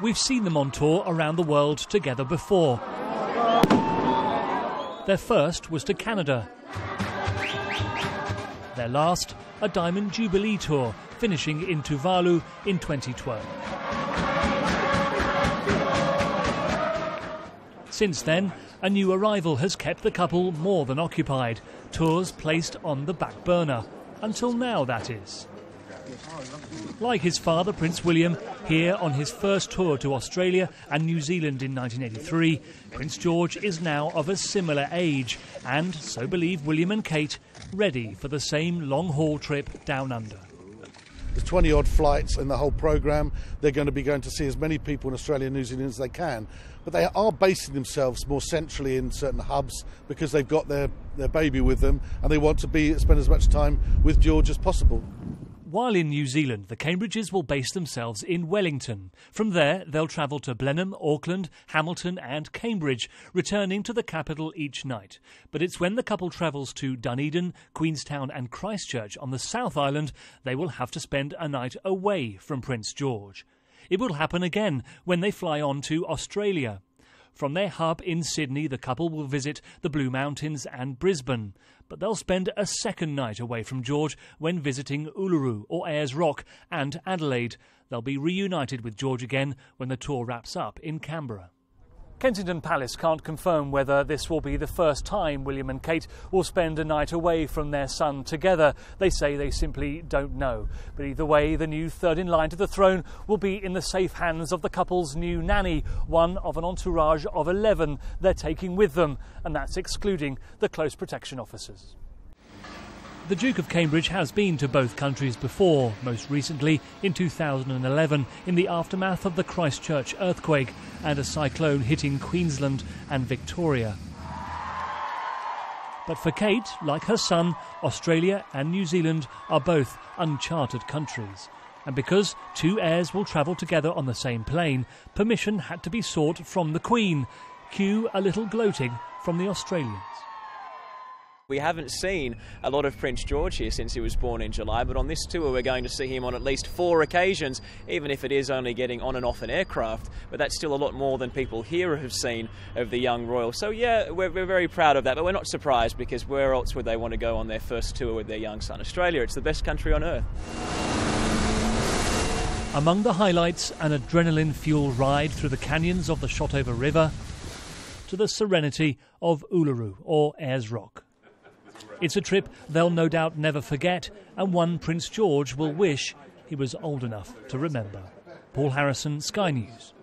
We've seen them on tour around the world together before. Their first was to Canada. Their last, a Diamond Jubilee tour, finishing in Tuvalu in 2012. Since then, a new arrival has kept the couple more than occupied. Tours placed on the back burner. Until now, that is. Like his father, Prince William, here on his first tour to Australia and New Zealand in 1983, Prince George is now of a similar age and, so believe William and Kate, ready for the same long-haul trip down under. There's 20-odd flights in the whole programme. They're going to be going to see as many people in Australia and New Zealand as they can. But they are basing themselves more centrally in certain hubs because they've got their baby with them and they want to spend as much time with George as possible. While in New Zealand, the Cambridges will base themselves in Wellington. From there, they'll travel to Blenheim, Auckland, Hamilton and Cambridge, returning to the capital each night. But it's when the couple travels to Dunedin, Queenstown and Christchurch on the South Island, they will have to spend a night away from Prince George. It will happen again when they fly on to Australia. From their hub in Sydney, the couple will visit the Blue Mountains and Brisbane. But they'll spend a second night away from George when visiting Uluru or Ayers Rock and Adelaide. They'll be reunited with George again when the tour wraps up in Canberra. Kensington Palace can't confirm whether this will be the first time William and Kate will spend a night away from their son together. They say they simply don't know. But either way, the new third in line to the throne will be in the safe hands of the couple's new nanny, one of an entourage of 11 they're taking with them, and that's excluding the close protection officers. The Duke of Cambridge has been to both countries before, most recently in 2011 in the aftermath of the Christchurch earthquake and a cyclone hitting Queensland and Victoria. But for Kate, like her son, Australia and New Zealand are both uncharted countries. And because two heirs will travel together on the same plane, permission had to be sought from the Queen. Cue a little gloating from the Australians. We haven't seen a lot of Prince George here since he was born in July, but on this tour we're going to see him on at least 4 occasions, even if it is only getting on and off an aircraft. But that's still a lot more than people here have seen of the young royal. So yeah, we're very proud of that, but we're not surprised because where else would they want to go on their first tour with their young son? Australia, it's the best country on earth. Among the highlights, an adrenaline-fueled ride through the canyons of the Shotover River to the serenity of Uluru or Ayers Rock. It's a trip they'll no doubt never forget, and one Prince George will wish he was old enough to remember. Paul Harrison, Sky News.